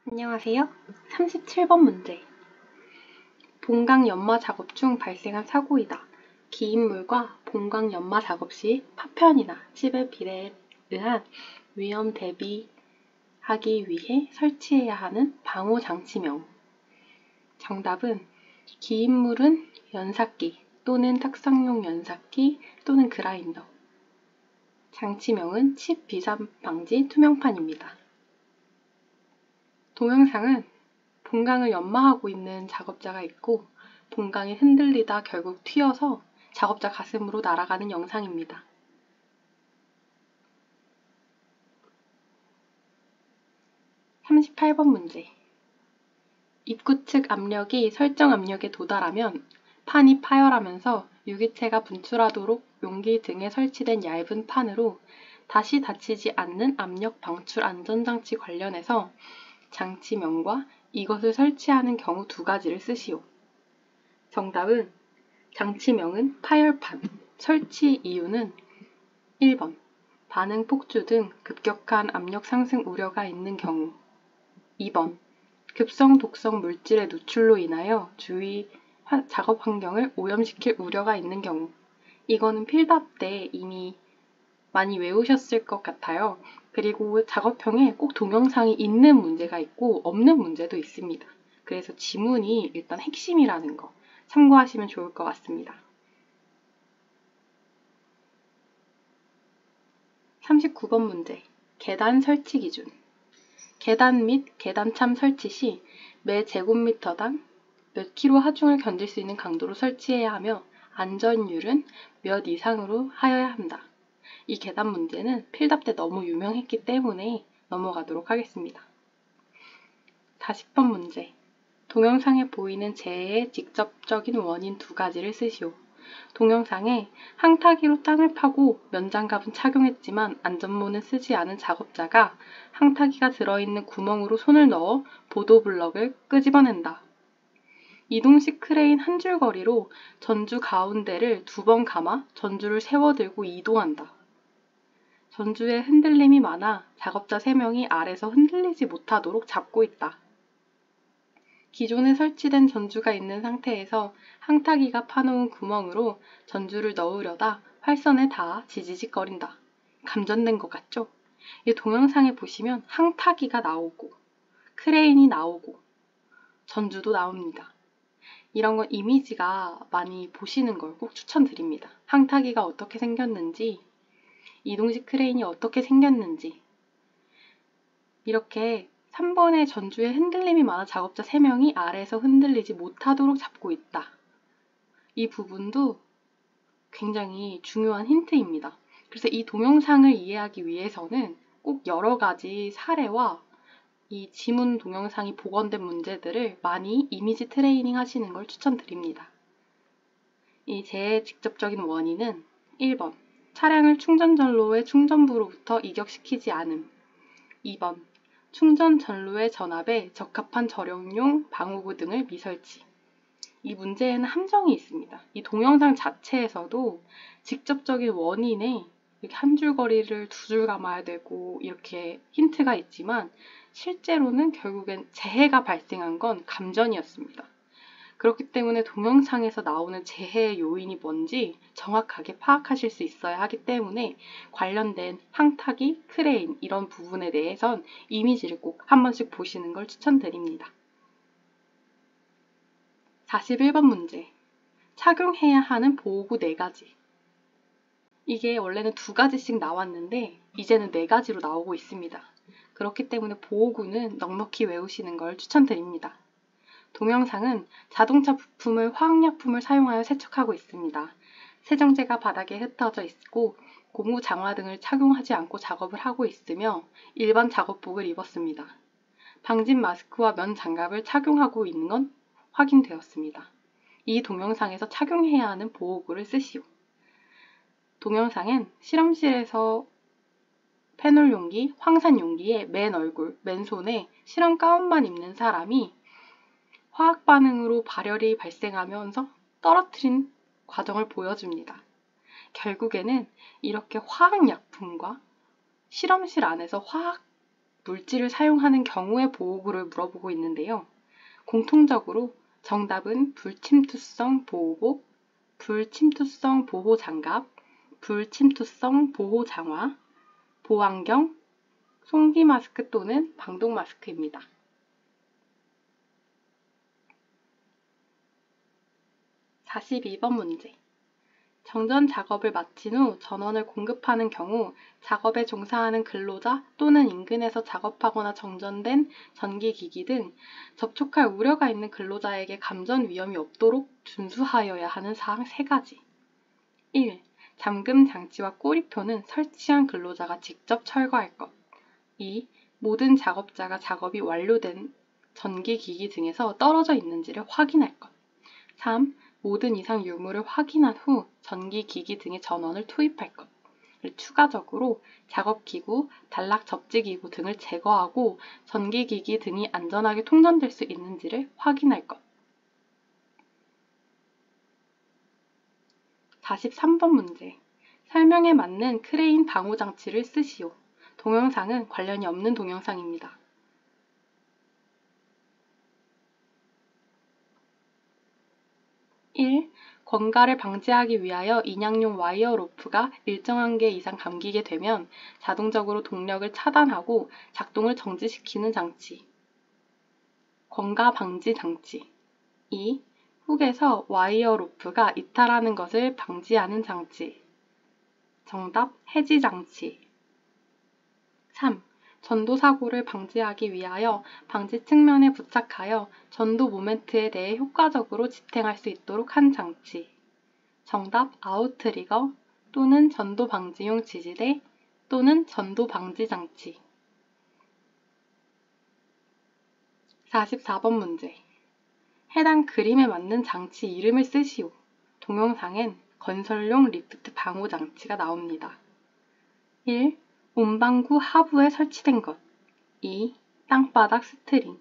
안녕하세요. 37번 문제. 본강 연마 작업 중 발생한 사고이다. 기인물과 본강 연마 작업 시 파편이나 칩의 비례에 의한 위험 대비하기 위해 설치해야 하는 방호 장치명. 정답은 기인물은 연삭기 또는 탁상용 연삭기 또는 그라인더. 장치명은 칩 비산 방지 투명판입니다. 동영상은 본강을 연마하고 있는 작업자가 있고 본강이 흔들리다 결국 튀어서 작업자 가슴으로 날아가는 영상입니다. (38번) 문제. 입구 측 압력이 설정 압력에 도달하면 판이 파열하면서 유기체가 분출하도록 용기 등에 설치된 얇은 판으로 다시 닫히지 않는 압력 방출 안전장치 관련해서 장치명과 이것을 설치하는 경우 두 가지를 쓰시오. 정답은 장치명은 파열판, 설치 이유는 1번 반응 폭주 등 급격한 압력 상승 우려가 있는 경우 2번 급성 독성 물질의 누출로 인하여 주위 작업 환경을 오염시킬 우려가 있는 경우. 이거는 필답 때 이미 많이 외우셨을 것 같아요. 그리고 작업형에 꼭 동영상이 있는 문제가 있고 없는 문제도 있습니다. 그래서 지문이 일단 핵심이라는 거 참고하시면 좋을 것 같습니다. 39번 문제. 계단 설치 기준. 계단 및 계단참 설치 시 매 제곱미터당 몇 킬로 하중을 견딜 수 있는 강도로 설치해야 하며 안전율은 몇 이상으로 하여야 한다. 이 계단 문제는 필답 때 너무 유명했기 때문에 넘어가도록 하겠습니다. 40번 문제. 동영상에 보이는 재해의 직접적인 원인 두 가지를 쓰시오. 동영상에 항타기로 땅을 파고 면장갑은 착용했지만 안전모는 쓰지 않은 작업자가 항타기가 들어있는 구멍으로 손을 넣어 보도블럭을 끄집어낸다. 이동식 크레인 한 줄 거리로 전주 가운데를 2번 감아 전주를 세워들고 이동한다. 전주에 흔들림이 많아 작업자 3명이 아래서 흔들리지 못하도록 잡고 있다. 기존에 설치된 전주가 있는 상태에서 항타기가 파놓은 구멍으로 전주를 넣으려다 활선에 닿아 지지직거린다. 감전된 것 같죠? 이 동영상에 보시면 항타기가 나오고 크레인이 나오고 전주도 나옵니다. 이런 건 이미지가 많이 보시는 걸 꼭 추천드립니다. 항타기가 어떻게 생겼는지, 이동식 크레인이 어떻게 생겼는지. 이렇게 3번의 전주에 흔들림이 많아 작업자 3명이 아래에서 흔들리지 못하도록 잡고 있다. 이 부분도 굉장히 중요한 힌트입니다. 그래서 이 동영상을 이해하기 위해서는 꼭 여러 가지 사례와 이 지문 동영상이 복원된 문제들을 많이 이미지 트레이닝 하시는 걸 추천드립니다. 이 재해의 직접적인 원인은 1번 차량을 충전전로의 충전부로부터 이격시키지 않음. 2번 충전 전로의 전압에 적합한 절용용 방호구 등을 미설치. 이 문제에는 함정이 있습니다. 이 동영상 자체에서도 직접적인 원인에 이렇게 한 줄 거리를 2줄 감아야 되고 이렇게 힌트가 있지만 실제로는 결국엔 재해가 발생한 건 감전이었습니다. 그렇기 때문에 동영상에서 나오는 재해의 요인이 뭔지 정확하게 파악하실 수 있어야 하기 때문에 관련된 항타기, 크레인 이런 부분에 대해선 이미지를 꼭 한 번씩 보시는 걸 추천드립니다. 41번 문제. 착용해야 하는 보호구 4가지. 이게 원래는 2가지씩 나왔는데 이제는 4가지로 나오고 있습니다. 그렇기 때문에 보호구는 넉넉히 외우시는 걸 추천드립니다. 동영상은 자동차 부품을 화학약품을 사용하여 세척하고 있습니다. 세정제가 바닥에 흩어져 있고 고무 장화 등을 착용하지 않고 작업을 하고 있으며 일반 작업복을 입었습니다. 방진 마스크와 면 장갑을 착용하고 있는 건 확인되었습니다. 이 동영상에서 착용해야 하는 보호구를 쓰시오. 동영상엔 실험실에서 페놀 용기, 황산 용기에 맨 얼굴, 맨손에 실험 가운만 입는 사람이 화학 반응으로 발열이 발생하면서 떨어뜨린 과정을 보여줍니다. 결국에는 이렇게 화학약품과 실험실 안에서 화학 물질을 사용하는 경우의 보호구를 물어보고 있는데요. 공통적으로 정답은 불침투성 보호복, 불침투성 보호장갑, 불침투성 보호장화, 보안경, 송기 마스크 또는 방독 마스크입니다. 42번 문제. 정전 작업을 마친 후 전원을 공급하는 경우 작업에 종사하는 근로자 또는 인근에서 작업하거나 정전된 전기기기 등 접촉할 우려가 있는 근로자에게 감전 위험이 없도록 준수하여야 하는 사항 3가지. 1. 잠금 장치와 꼬리표는 설치한 근로자가 직접 철거할 것. 2. 모든 작업자가 작업이 완료된 전기기기 등에서 떨어져 있는지를 확인할 것. 3. 모든 이상 유무를 확인한 후 전기기기 등의 전원을 투입할 것. 추가적으로 작업기구, 단락 접지기구 등을 제거하고 전기기기 등이 안전하게 통전될 수 있는지를 확인할 것. 43번 문제. 설명에 맞는 크레인 방호장치를 쓰시오. 동영상은 관련이 없는 동영상입니다. 1. 권가를 방지하기 위하여 인양용 와이어 로프가 일정한 개 이상 감기게 되면 자동적으로 동력을 차단하고 작동을 정지시키는 장치. 권가 방지 장치. 2. 훅에서 와이어 로프가 이탈하는 것을 방지하는 장치. 정답, 해지 장치. 3. 전도 사고를 방지하기 위하여 방지 측면에 부착하여 전도 모멘트에 대해 효과적으로 지탱할 수 있도록 한 장치. 정답, 아웃트리거 또는 전도 방지용 지지대 또는 전도 방지 장치. 44번 문제. 해당 그림에 맞는 장치 이름을 쓰시오. 동영상엔 건설용 리프트 방호 장치가 나옵니다. 1. 운방구 하부에 설치된 것. 2. 땅바닥 스트링.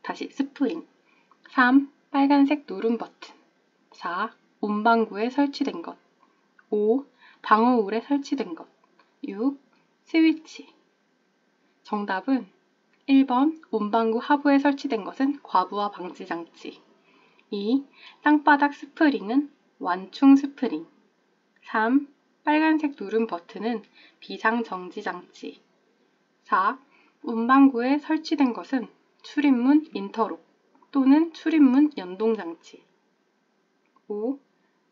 다시 스프링. 3. 빨간색 누름 버튼. 4. 운방구에 설치된 것. 5. 방어울에 설치된 것. 6. 스위치. 정답은 1번 운방구 하부에 설치된 것은 과부하 방지 장치. 2. 땅바닥 스프링은 완충 스프링. 3. 빨간색 누름 버튼은 비상정지 장치. 4. 운방구에 설치된 것은 출입문 인터록 또는 출입문 연동 장치. 5.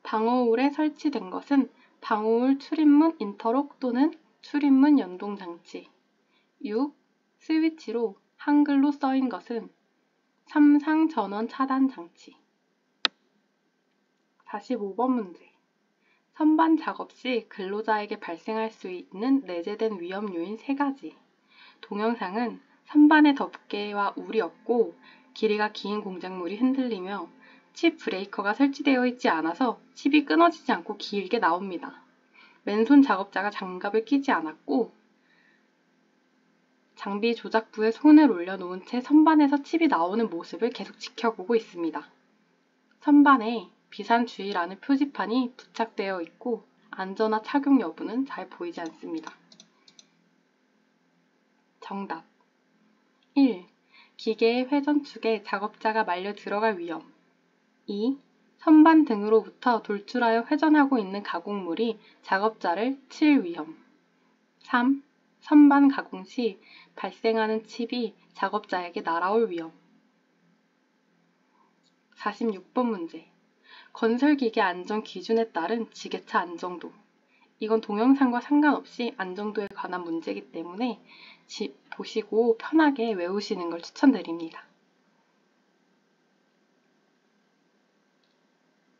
방어울에 설치된 것은 방어울 출입문 인터록 또는 출입문 연동 장치. 6. 스위치로 한글로 써인 것은 삼상 전원 차단 장치. 45번 문제. 선반 작업 시 근로자에게 발생할 수 있는 내재된 위험 요인 3가지. 동영상은 선반에 덮개와 울이 없고 길이가 긴 공작물이 흔들리며 칩 브레이커가 설치되어 있지 않아서 칩이 끊어지지 않고 길게 나옵니다. 맨손 작업자가 장갑을 끼지 않았고 장비 조작부에 손을 올려놓은 채 선반에서 칩이 나오는 모습을 계속 지켜보고 있습니다. 선반에 비산주의라는 표지판이 부착되어 있고 안전화 착용 여부는 잘 보이지 않습니다. 정답 1. 기계의 회전축에 작업자가 말려 들어갈 위험. 2. 선반 등으로부터 돌출하여 회전하고 있는 가공물이 작업자를 칠 위험. 3. 선반 가공 시 발생하는 칩이 작업자에게 날아올 위험. 46번 문제. 건설기계 안전 기준에 따른 지게차 안정도. 이건 동영상과 상관없이 안정도에 관한 문제이기 때문에 보시고 편하게 외우시는 걸 추천드립니다.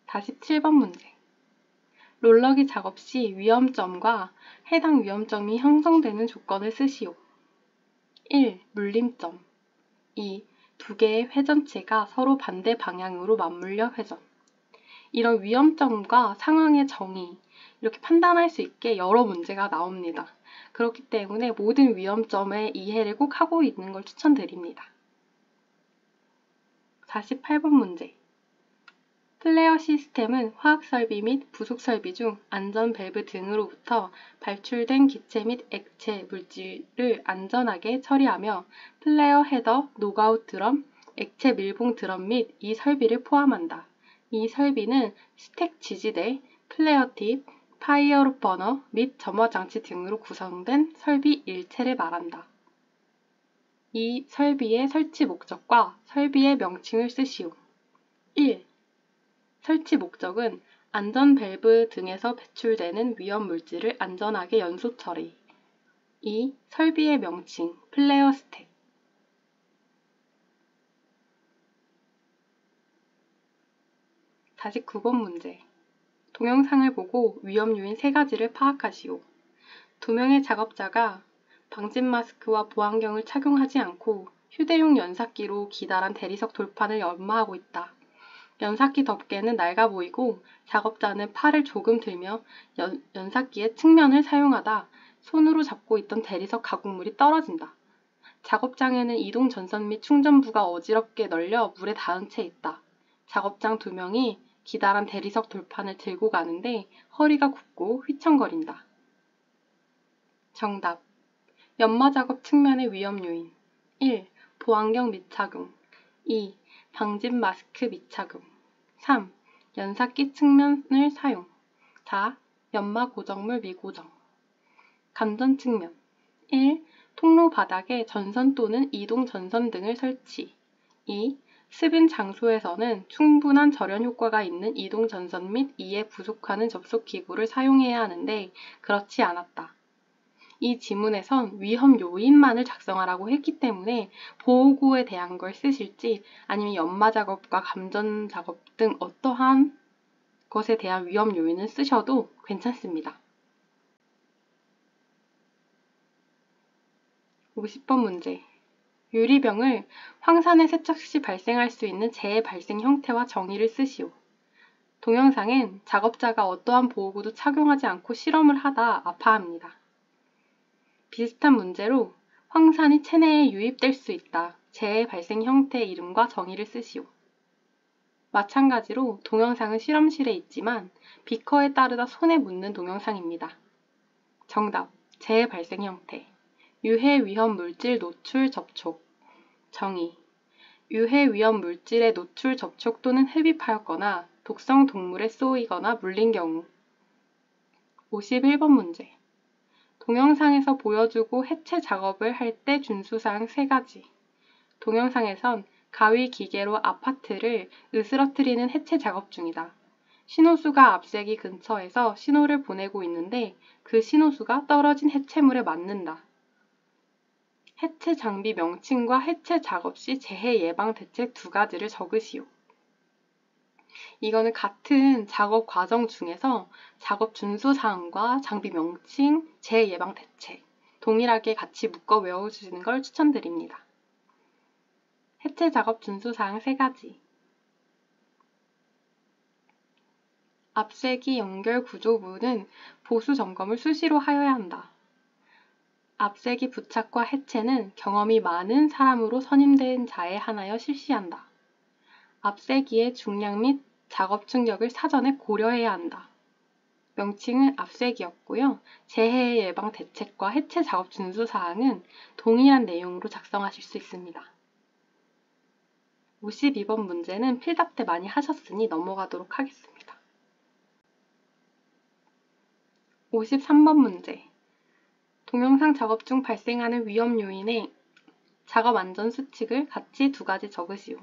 47번 문제. 롤러기 작업 시 위험점과 해당 위험점이 형성되는 조건을 쓰시오. 1. 물림점. 2. 두 개의 회전체가 서로 반대 방향으로 맞물려 회전. 이런 위험점과 상황의 정의, 이렇게 판단할 수 있게 여러 문제가 나옵니다. 그렇기 때문에 모든 위험점의 이해를 꼭 하고 있는 걸 추천드립니다. 48번 문제. 플레어 시스템은 화학설비 및 부속설비 중 안전 밸브 등으로부터 발출된 기체 및 액체 물질을 안전하게 처리하며 플레어 헤더, 노그아웃 드럼, 액체 밀봉 드럼 및 이 설비를 포함한다. 이 설비는 스택 지지대, 플레어 팁, 파이어 버너 및 점화 장치 등으로 구성된 설비 일체를 말한다. 이 설비의 설치 목적과 설비의 명칭을 쓰시오. 1. 설치 목적은 안전 밸브 등에서 배출되는 위험 물질을 안전하게 연소 처리. 2. 설비의 명칭, 플레어 스택. 49번 문제. 동영상을 보고 위험 요인 3가지를 파악하시오. 2명의 작업자가 방진 마스크와 보안경을 착용하지 않고 휴대용 연사기로 기다란 대리석 돌판을 연마하고 있다. 연사기 덮개는 낡아 보이고 작업자는 팔을 조금 들며 연사기의 측면을 사용하다 손으로 잡고 있던 대리석 가공물이 떨어진다. 작업장에는 이동 전선 및 충전부가 어지럽게 널려 물에 닿은 채 있다. 작업장 2명이 기다란 대리석 돌판을 들고 가는데 허리가 굽고 휘청거린다. 정답. 연마 작업 측면의 위험 요인. 1. 보안경 미착용. 2. 방진 마스크 미착용. 3. 연사기 측면을 사용. 4. 연마 고정물 미고정. 감전 측면. 1. 통로 바닥에 전선 또는 이동 전선 등을 설치. 2. 습인 장소에서는 충분한 절연 효과가 있는 이동 전선 및 이에 부속하는 접속 기구를 사용해야 하는데 그렇지 않았다. 이 지문에선 위험 요인만을 작성하라고 했기 때문에 보호구에 대한 걸 쓰실지 아니면 연마 작업과 감전 작업 등 어떠한 것에 대한 위험 요인을 쓰셔도 괜찮습니다. 50번 문제. 유리병을 황산에 세척 시 발생할 수 있는 재해 발생 형태와 정의를 쓰시오. 동영상엔 작업자가 어떠한 보호구도 착용하지 않고 실험을 하다 아파합니다. 비슷한 문제로 황산이 체내에 유입될 수 있다. 재해 발생 형태의 이름과 정의를 쓰시오. 마찬가지로 동영상은 실험실에 있지만 비커에 따르다 손에 묻는 동영상입니다. 정답. 재해 발생 형태. 유해 위험 물질 노출 접촉. 정의. 유해 위험 물질의 노출 접촉 또는 흡입하였거나 독성 동물에 쏘이거나 물린 경우. 51번 문제. 동영상에서 보여주고 해체 작업을 할 때 준수사항 3가지. 동영상에선 가위 기계로 아파트를 으스러뜨리는 해체 작업 중이다. 신호수가 앞세기 근처에서 신호를 보내고 있는데 그 신호수가 떨어진 해체물에 맞는다. 해체 장비 명칭과 해체 작업 시 재해 예방 대책 2가지를 적으시오. 이거는 같은 작업 과정 중에서 작업 준수사항과 장비 명칭, 재해 예방 대책 동일하게 같이 묶어 외워주시는 걸 추천드립니다. 해체 작업 준수사항 3가지. 앞세기 연결 구조부는 보수 점검을 수시로 하여야 한다. 앞세기 부착과 해체는 경험이 많은 사람으로 선임된 자에 한하여 실시한다. 앞세기의 중량 및 작업 충격을 사전에 고려해야 한다. 명칭은 앞세기였고요. 재해 예방 대책과 해체 작업 준수사항은 동일한 내용으로 작성하실 수 있습니다. 52번 문제는 필답 때 많이 하셨으니 넘어가도록 하겠습니다. 53번 문제. 동영상 작업 중 발생하는 위험 요인에 작업 안전 수칙을 같이 2가지 적으시오.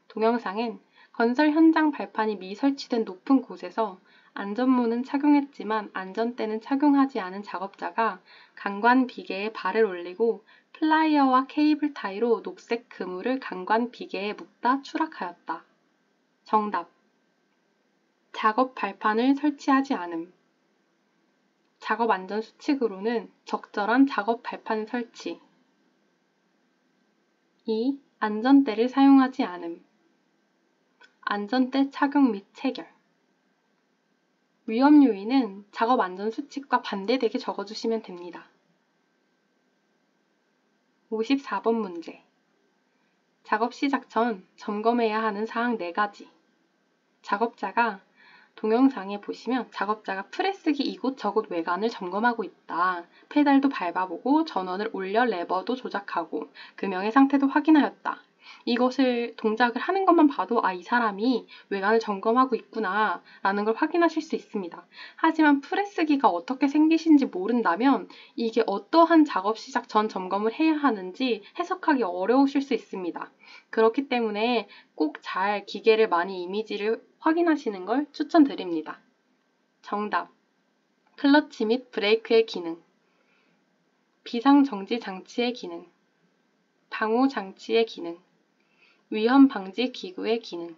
동영상엔 건설 현장 발판이 미설치된 높은 곳에서 안전모는 착용했지만 안전대는 착용하지 않은 작업자가 강관 비계에 발을 올리고 플라이어와 케이블 타이로 녹색 그물을 강관 비계에 묶다 추락하였다. 정답. 작업 발판을 설치하지 않음. 작업 안전 수칙으로는 적절한 작업 발판 설치. 2. 안전대를 사용하지 않음. 안전대 착용 및 체결. 위험 요인은 작업 안전 수칙과 반대되게 적어주시면 됩니다. 54번 문제. 작업 시작 전 점검해야 하는 사항 4가지. 작업자가 동영상에 보시면 작업자가 프레스기 이곳저곳 외관을 점검하고 있다. 페달도 밟아보고 전원을 올려 레버도 조작하고 금형의 상태도 확인하였다. 이것을 동작을 하는 것만 봐도 이 사람이 외관을 점검하고 있구나 라는 걸 확인하실 수 있습니다. 하지만 프레스기가 어떻게 생기신지 모른다면 이게 어떠한 작업 시작 전 점검을 해야 하는지 해석하기 어려우실 수 있습니다. 그렇기 때문에 꼭 잘 기계를 많이 이미지를 확인하시는 걸 추천드립니다. 정답. 클러치 및 브레이크의 기능, 비상정지 장치의 기능, 방호 장치의 기능, 위험 방지 기구의 기능.